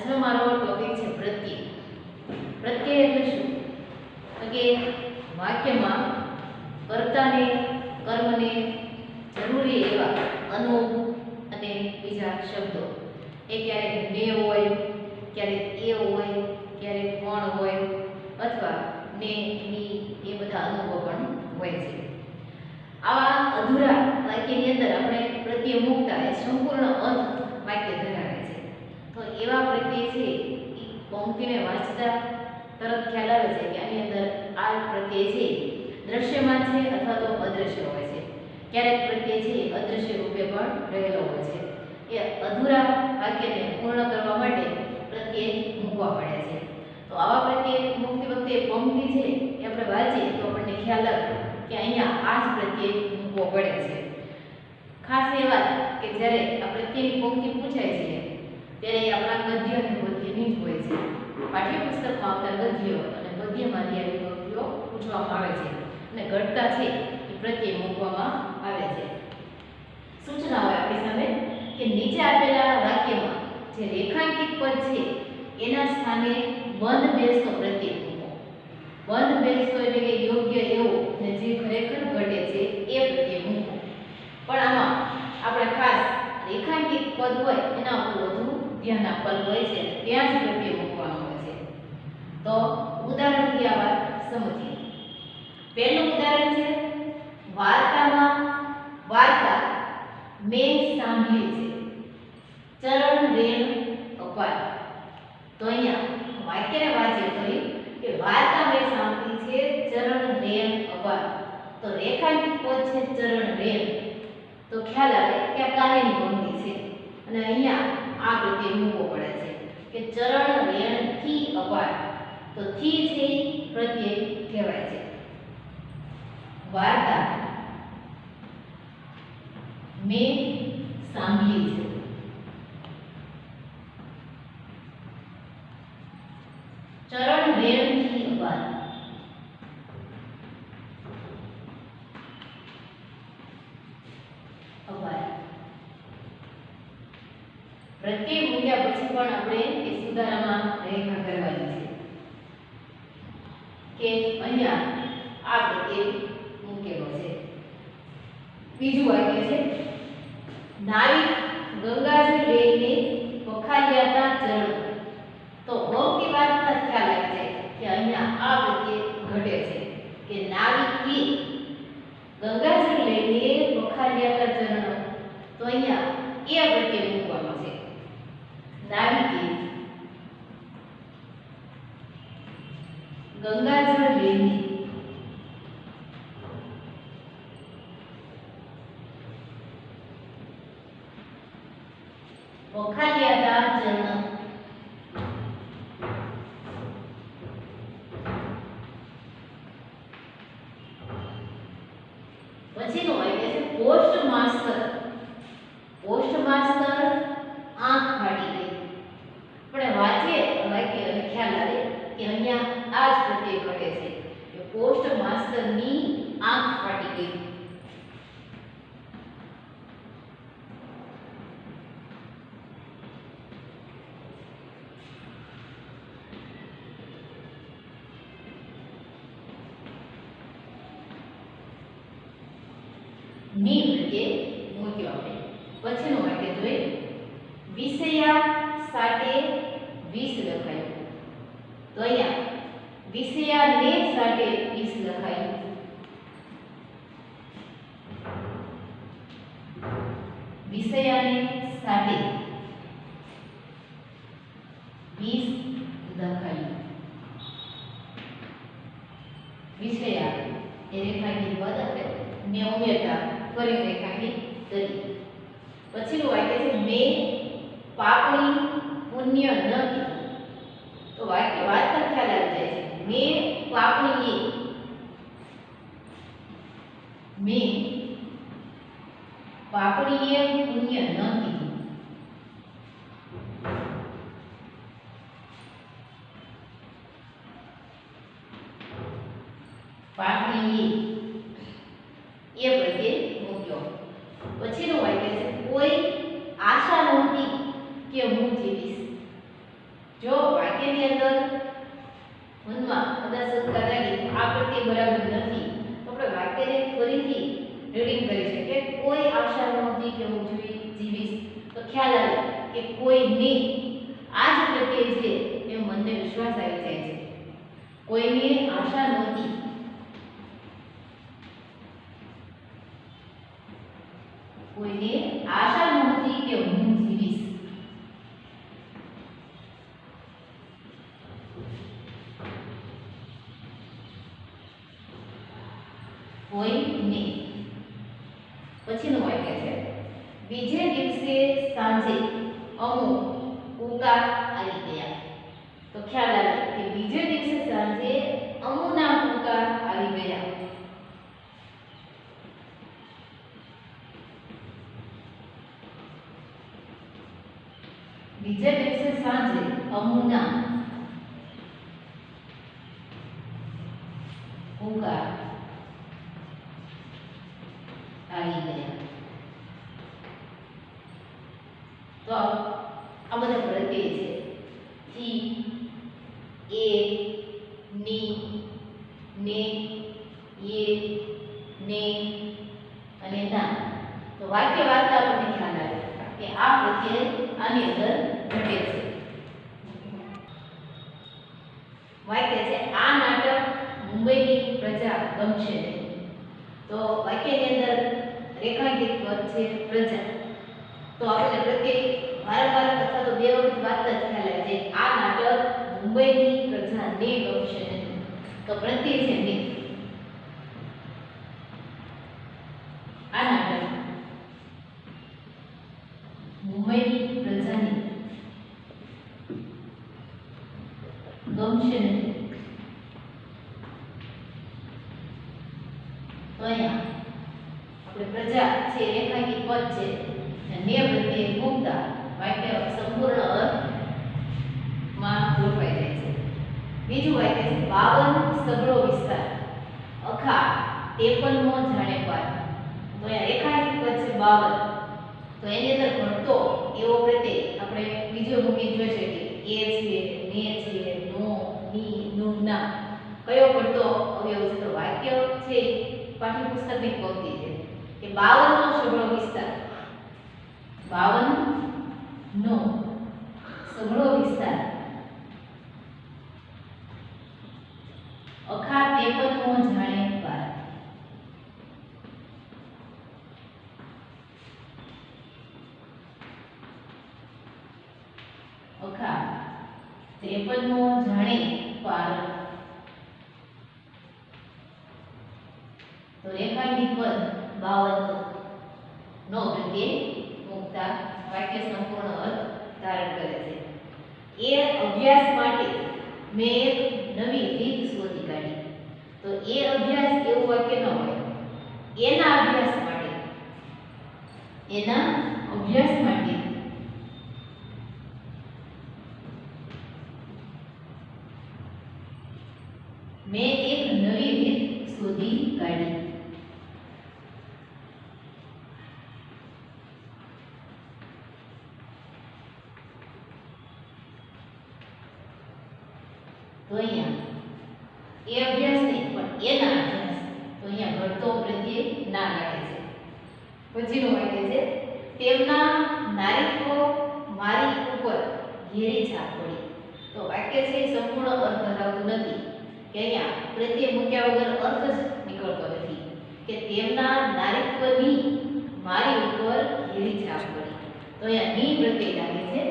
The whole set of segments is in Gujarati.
આજનો મારો ટોપિક છે પ્રત્યય. પ્રત્યય એટલે શું? તો કે વાક્યમાં કર્તાને, કર્મને જરૂરી એવા અનુ અને બીજા શબ્દો એ ક્યારેક ને હોય, ક્યારેક એ હોય, ક્યારેક પણ હોય અથવા ને, ની એ બધા અનુભવો પણ હોય છે. આવા અધૂરા વાક્યની અંદર આપણે પ્રત્યય મૂકતા એ સંપૂર્ણ અર્થ વાક્ય ધરાવે છે. તો એવા પ્રત્યય છે એ પંક્તિને વાંચતા તરત ખ્યાલ આવે છે કે આની અંદર આ પ્રત્યય છે દ્રશ્યમાન છે અથવા તો અદ્રશ્ય હોય છે. ક્યારેક પ્રત્યય છે અદ્રશ્ય રૂપે પણ રહેલો હોય છે. એ અધૂરા વાક્યને પૂર્ણ કરવા માટે પ્રત્યય મૂકવા પડે છે. તો આવા પ્રત્યય મૂકતી વખતે પંક્તિ છે એ આપણે વાંચીએ તો આપણને ખ્યાલ આવે કે અહીંયા આ જ પ્રત્યય મૂકવો પડે છે. ખાસ એ વાત કે જ્યારે આ પ્રત્યયની પંક્તિ પૂછાય છે ત્યારે આપણા ગદ્ય અને પદ્યની જ હોય છે. પાઠ્યપુસ્તકમાં આવતા ગદ્ય અને પદ્યમાંથી આવી પંક્તિઓ પૂછવામાં આવે છે અને ઘટતા છે એ પ્રત્યય મૂકવામાં આવે છે. સૂચના હોય આપણી સામે કે નીચે આપેલા વાક્યમાં જે રેખાંકિત પદ છે એના સ્થાને બંધ બેસતો પ્રત્યય મૂકો. બંધ બેસતો એટલે કે યોગ્ય એવો ને જે ખરેખર ઘટે છે એ પ્રત્યય મૂકો. પણ આમાં આપણે ખાસ રેખાંકિત પદ હોય એના ઉપર વધુ ધ્યાન આપવાનું હોય છે, ત્યાં જ પ્રત્યય મૂકવાનું હોય છે. તો ઉદાહરણથી આ વાત સમજીએ. પહેલું ઉદાહરણ છે વાર્તામાં વાર્તા મેં સાંભળી છે, ચરણ રેણ અપાર. તો અહીંયા વાક્યને વાંચીએ ફરી કે વાર્તા મેં સાંભળી છે, ચરણ રેણ અપાર. તો રેખાંકિત પદ છે ચરણ રેણ, તો ખ્યાલ આવે કે આ કાર્યની પંક્તિ છે અને અહીંયા આ પ્રત્યય મૂકવો પડે છે કે ચરણ રેણ થી અપાર. તો થી છે પ્રત્યય કહેવાય છે. વાર્તા મેં સાંભળી છે, ચરણ રેણ થી અપાર. પ્રત્યય મૂક્યા પછી પણ આપણે એ સુધારામાં રેખા કરવાની છે કે અહીંયા આ પ્રત્યય મૂકેલો છે. બીજું વાક્ય છે નાવિક ગંગાજળ લઈને વખાલિયાતા ચરણ. તો ભક્તિ વાતના ખ્યાલ આવી જાય કે અહીંયા આ પ્રત્યય ઘટે છે કે નાવિકી ગંગાજળ લઈને વખાલિયાતા ચરણ. તો અહીંયા એ પ્રત્યય મૂકવાનો છે. નાવિકે ગંગાજળ લઈને વખાલિયાતા ચરણ. પછીનો વાક્ય છે પોસ્ટ માસ્ટર. પોસ્ટ માસ્ટર આંખ ફાટી ગઈ. આપણે વાંચીએ વાક્ય અને ખ્યાલ આવે કે અહીંયા આ જ પ્રત્યય ઘટે છે કે પોસ્ટ માસ્ટરની આંખ ફાટી ગઈ. ની પ્રત્યય મૂક્યો આપણે. પછીનું વાક્ય જોઈએ વિષયા સાટે વિષ લખાયું. તો અહીંયા વિષયાને સાટે વિષ લખાયું. વિષયાને સાટે વિષ લખાયું. વિષયા એ રેખાંકિત પદ આપણે ને ઉમેરતા ફરી રેખાંકિત કરી. પછીનું વાક્ય છે મેં પાપણી પુણ્ય ન કીધું. તો વાક્ય વાર્તા ખ્યાલ આવી જાય છે. મેં પાપણીએ પુણ્ય ન કીધું. પાપણીએ એ પ્રત્યય મૂક્યો. પછીનું વાક્ય છે કોઈ આશા નહોતી કે હું જીવીશ. જો વાક્યની અંદર મનમાં કદાચ શંકા લાગી આ પ્રત્યે બરાબર નથી તો આપણે વાક્યને ફરીથી રીડિંગ કરી શકીએ. કોઈ આશા નહોતી કે હું જીવીશ તો ખ્યાલ આવે કે કોઈને આ જ પ્રત્યે છે એ મનને વિશ્વાસ આવી જાય છે. કોઈને આશા નહોતી, કોઈને આશા નહોતી કે હું જીવીશ. કોઈને. પછીનું વાક્ય છે બીજે દિવસે સાંજે અમુક કુકા આવી ગયા. તો ખ્યાલ આવે કે બીજે દિવસે સાંજે અમુના કુકા આવી ગયા. બીજે દિવસે સાંજે અમુના કુકા આવી ગયા. તો આ બધા પ્રત્યય છે. થી, એ, ની, ને, યે, ને અને ના. તો વાક્ય વાર્તા આપણને ખ્યાલ આવે કે આ પ્રત્યય આની અંદર ઘટે છે. વાક્ય છે આ નાટક મુંબઈની પ્રજા ગમશે નહીં. તો વાક્યની અંદર રેખાંકિત પદ છે પ્રજા. તો આપણે પ્રત્યે વારંવાર અથવા તો બે વખત વાર્તા ખ્યાલ આવે છે આ નાટક મુંબઈની પ્રજાને ગમશે નહીં. તો પ્રત્યય છે ને આ નાટક મુંબઈની પ્રજાને ગમશે નહીં. તો અહીંયા આપણે પ્રજા છે રેખાંકિત પદ છે ને પ્રત્યે મૂકતા વાક્ય સંપૂર્ણ અર્થમાં ગોઠવાઈ જાય છે. બીજું વાક્ય છે 52 સગળો વિસ્તાર અખા 53મો જાણે પાર. તો અહીંયા રેખાંકિત પદ છે 52. તો એની અંદર ઘટતો એવો પ્રત્યય આપણે બીજો મૂકી જોઈ શકીએ. એ છે, ને છે, નો, ની, નું, ના. કયો ઘટતો અવયવ છે? તો વાક્ય છે પાઠ્યપુસ્તકની પંક્તિ છે કે 52નો સગળો વિસ્તાર, 52નો સગળો વિસ્તાર અખા 53મો જાણે પાર. અખા 53મો જાણે પાર. તો રેખાંકિત પદ 52 નો પ્રત્યે મૂકતા વાક્ય સંપૂર્ણ અર્થ ધારણ કરે છે. એ અભ્યાસ માટે મેં એક નવી રીત શોધી કાઢી. તો એ અભ્યાસ એવું વાક્ય ન હોય. એના અભ્યાસ માટે, એના અભ્યાસ માટે મેં એક નવી રીત શોધી કાઢી. તો અહીંયા એ અભ્યાસ નહીં પણ એના અભ્યાસ. તો અહીંયા ઘટતો પ્રત્યે ના લાગે છે. પછીનું વાક્ય છે તેમના નારીત્વ મારી ઉપર ઘેરી છાપ પડી. તો વાક્ય છે એ સંપૂર્ણ અર્થ ધરાવતું નથી કે અહીંયા પ્રત્યય મૂક્યા વગર અર્થ જ નીકળતો નથી કે તેમના નારીત્વની મારી ઉપર ઘેરી છાપ પડી. તો અહીંયા ની પ્રત્યય લાગે છે.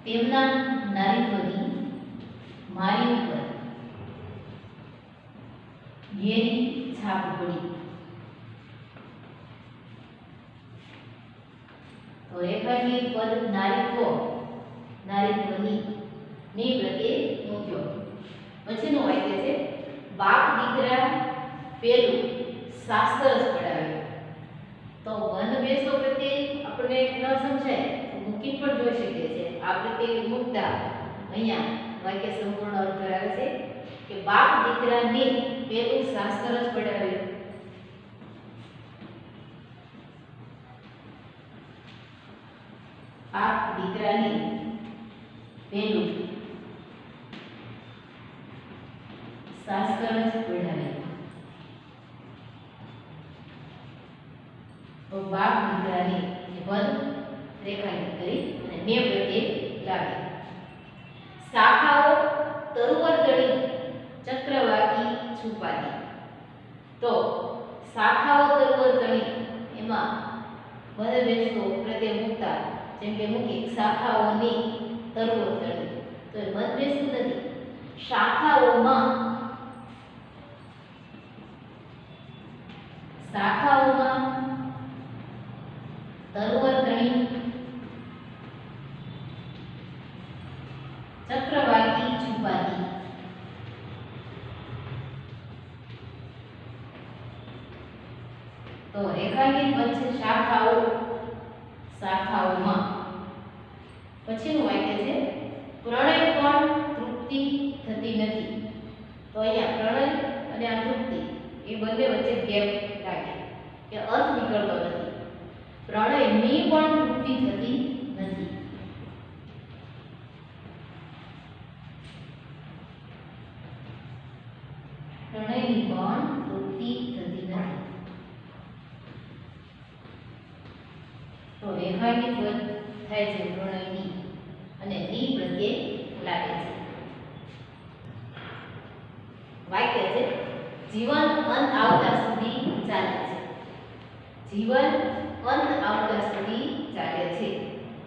તેમના નારીત્વની મારી ઉપર ઘેરી છાપ પડી. તો રેખાંકિત પદ નારીત્વ, નારીત્વની ની પ્રત્યે મૂક્યો. પછીનું વાક્ય છે બાપ દીકરા પેલું શાસ્ત્ર જ પડાવ્યું. તો બંધ બેસો પ્રત્યે આપણે ન સમજાય મૂકી પણ જોઈ શકીએ છીએ. આ પ્રત્યે મૂકતા અહીંયા વાક્ય સંપૂર્ણ અર્થ ધરાવે છે કે બાપ દીકરાને પેલું શાસ્ત્ર જ પડાવ્યું. બાપ દીકરાની પહેલું શાસ્ત્ર જ પઢાવે. તો બાપ દીકરાની પદ રેખાંકિત કરી અને ને પ્રત્યે લાવે. શાખાઓ તરુવર્તણી ચક્રવાકી છુપાતી. તો શાખાઓ તરુવર્તણી એમાં મધ્યસ્થ પ્રત્યે મૂકતા જેમ કે મૂકી શાખાઓની તરુવર્તણી તો મધ્યસ્થ નથી શાખાઓમાં તરુવર્તણી ચક્રવાકી છુપાતી. તો રેખાંકિત વચ્ચે શાખાઓમાં. પછીનું વાક્ય છે પ્રણય પણ તૃપ્તિ થતી નથી. તો અહીંયા પ્રણય અને આ તૃપ્તિ એ બંને વચ્ચે ગેપ લાગે કે અર્થ નીકળતો નથી. પ્રણયની પણ તૃપ્તિ થતી નથી. પ્રણયની પણ તૃપ્તિ થતી નથી. તો રેખાંકિત થાય છે પ્રણયની અને ની પ્રત્યે લાગે છે. વાક્ય છે જીવન અંત આવતા સુધી ચાલે છે. જીવન અંત આવતા સુધી ચાલે છે.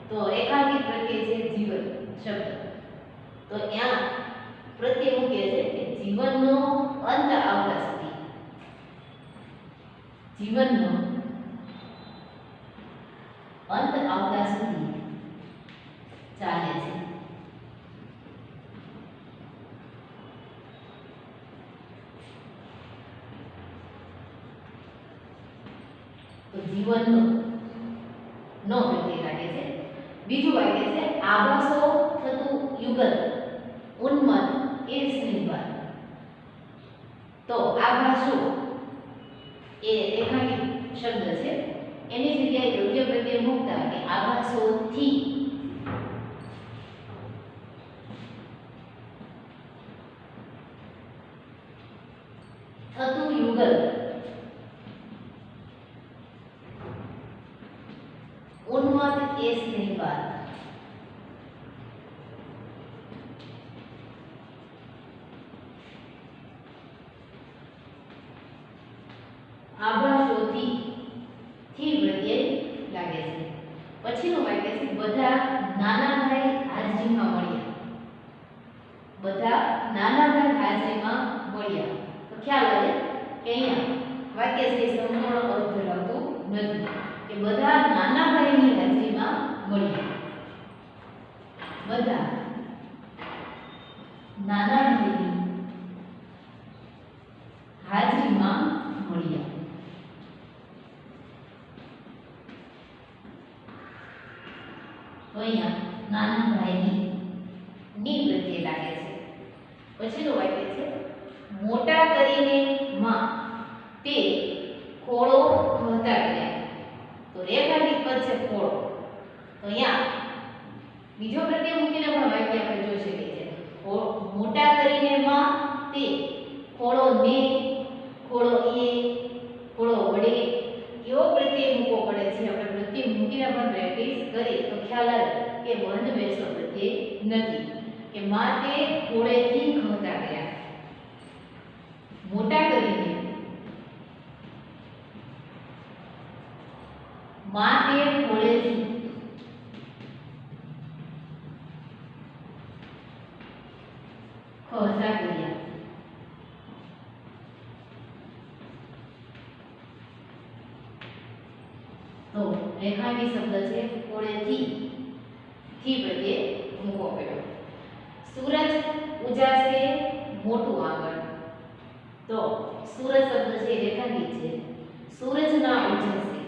તો રેખાંકિત પ્રત્યય છે જીવન શબ્દ. તો ત્યાં પ્રત્યય મૂકે છે કે જીવનનો અંત આવતા સુધી. જીવનનો અંત આવતા સુધી ચાલે છે. તો જીવનનો નો પ્રત્યય લાગે છે. બીજું વાક્ય છે આભાસો થતું યુગલ ઉન્મત્ત એ સ્નેહવાદ. તો આભાસો એ રેખાંકિત શબ્દ છે. એની જગ્યાએ યોગ્ય પ્રત્યય મૂકતા કે આભાસોથી થતું યુગલ ઉન્મત્ત એ સ્નેહવાદ. આભાસોથી થી પ્રત્યય લાગે છે. પછીનું વાક્ય છે બધા નાના ભાઈ હાજરીમાં મળ્યા. બધા નાના ભાઈ હાજરીમાં મળ્યા. તો ખ્યાલ આવે કે અહીંયા વાક્ય છે સંપૂર્ણ અર્થ ધરાવતું નથી કે બધા નાના ભાઈની હાજરીમાં મળ્યા. બધા નાના ભાઈની હાજરીમાં મળ્યા. તો અહીંયા નાના ભાઈની ની પ્રત્યય લાગે છે. પછીનું વાક્ય છે મોટા કરીને માં તે ખોળો ખોતા ગયા. તો રેખાંકિત પદ છે ખોળો. તો અહીંયા બીજો પ્રત્યય મૂકીને પણ વાક્ય આપણે જોઈ શકીએ છીએ. મોટા કરીને માં તે ખોળો ને ખોળો એ ખોળો વડે એવો પ્રત્યય મૂકવો પડે છે. આપણે પ્રત્યય મૂકીને પણ પ્રેક્ટિસ કરીએ તો ખ્યાલ આવે કે બંધ બેસો પ્રત્યય નથી કે માં તે ખોળેથી ખોતા ગયા. મોટા કરીને માં તે ખોળેથી ખોતા ગયા. તો રેખાંકિત શબ્દ છે ખોળેથી થી પ્રત્યે મૂકવો પડ્યો. સૂરજ ઉજાસે મોટું આંગણ. તો સૂરજ શબ્દ છે રેખાંકિત છે. સૂરજના ઉજાસે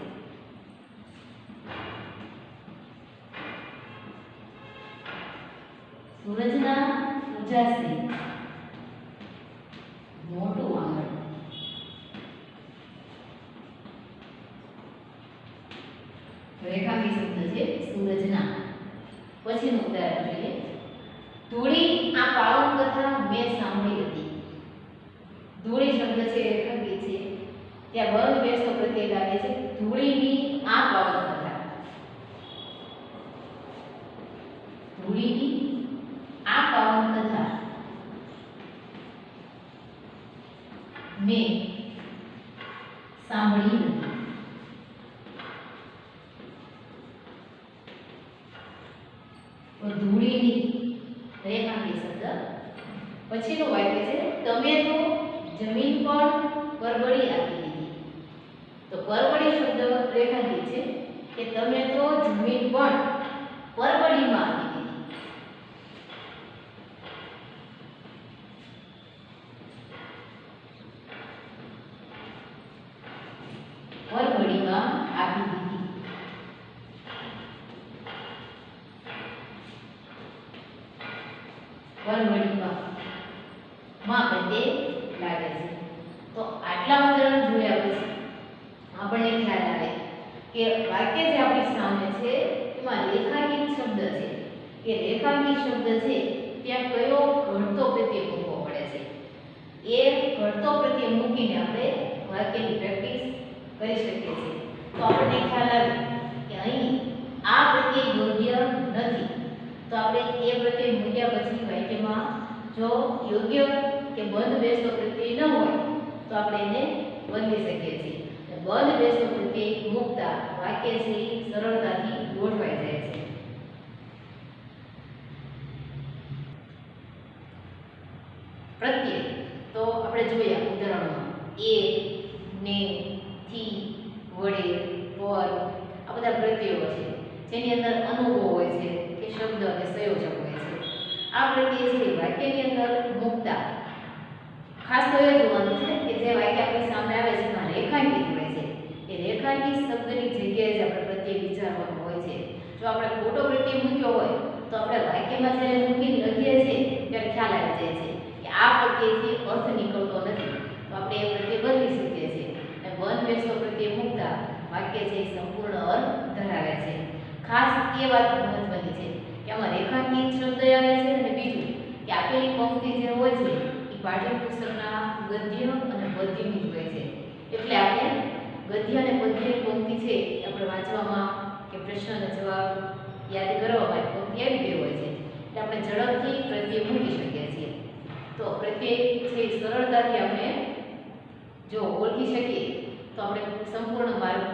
સૂરજના ઉજાસે મોટું આંગણ. રેખાંકિત શબ્દ છે સૂરજના પછીનું ઉદાહરણ જોઈએ. ધૂળી આ પાવન કથા મેં સાંભળી હતી. ધૂળી શબ્દ છે રેખાંકિત છે, ત્યાં બંધ બેસતો પ્રત્યય લાગે છે. ધૂળીની આ પાવન કથા, ધૂળીની આ પાવન કથા મેં સાંભળી નથી. તો ધૂળીની રેખાંકિત શબ્દ. પછીનું વાક્ય છે તમે તો જમીન પર પરબડી આપી દીધી. તો પરબડી શબ્દ રેખાંકિત છે કે તમે તો જમીન પણ પરબડીમાં આપી દીધી. પરબડીમાં આપી દીધી. પરબડીમાં માં પ્રત્યે લાગે છે. તો આટલા ઉદાહરણ જોયા પછી આપણને ખ્યાલ આવે કે વાક્ય જે આપણી સામે છે એમાં રેખાંકિત શબ્દ છે. એ રેખાંકિત શબ્દ છે ત્યાં કયો ઘટતો પ્રત્યય મૂકવો પડે છે. એ ઘટતો પ્રત્યય મૂકીને આપણે વાક્યની પ્રેક્ટિસ કરી શકીએ છીએ. તો આપણને ખ્યાલ આવે કે અહીં આ પ્રત્યય યોગ્ય નથી. તો આપણે એ પ્રત્યય મૂક્યા પછી વાક્યમાં જો યોગ્ય કે બંધ બેસતો પ્રત્યય ન હોય તો આપણે એને બદલી શકીએ છીએ. બંધ બેસતો પ્રત્યય મૂકતા વાક્ય છે એ સરળતાથી ગોઠવાઈ જાય છે. પ્રત્યય તો આપણે જોયા ઉદાહરણમાં એ, ને, થી, વડે, પર આ બધા પ્રત્યયો છે જેની અંદર અનુભવ હોય છે કે શબ્દ અને સંયોજક હોય છે. આ પ્રત્યય છે વાક્યની અંદર મૂકતા ખાસ તો એ જોવાનું છે કે જે વાક્ય આપણી સામે આવે છે એમાં રેખાંકિત હોય છે. એ રેખાંકિત શબ્દની જગ્યાએ જ આપણે પ્રત્યય વિચારવાનું હોય છે. જો આપણે ખોટો પ્રત્યય મૂક્યો હોય તો આપણે વાક્યમાં જ્યારે મૂકીને લખીએ છીએ ત્યારે ખ્યાલ આવી જાય છે કે આ પ્રત્યયથી અર્થ નીકળતો નથી. તો આપણે એ પ્રત્યય બદલી શકીએ છીએ. અને બંધ બેસતો પ્રત્યય મૂકતા વાક્ય છે એ સંપૂર્ણ અર્થ ધરાવે છે. ખાસ એ વાત મહત્વની છે કે આમાં રેખાંકિત શબ્દ આવે છે અને બીજું કે આપેલી પંક્તિ જે હોય છે એ પાઠ્યપુસ્તકના ગદ્ય અને પદ્યની જ હોય છે. એટલે આપણે ગદ્ય અને પદ્યની પંક્તિ છે એ આપણે વાંચવામાં કે પ્રશ્ન અને જવાબ યાદ કરવામાં પંક્તિ આવી ગઈ હોય છે. એટલે આપણે ઝડપથી પ્રત્યય મૂકી શકીએ છીએ. તો પ્રત્યય છે સરળતાથી આપણે જો ઓળખી શકીએ તો આપણે સંપૂર્ણ માર્ગ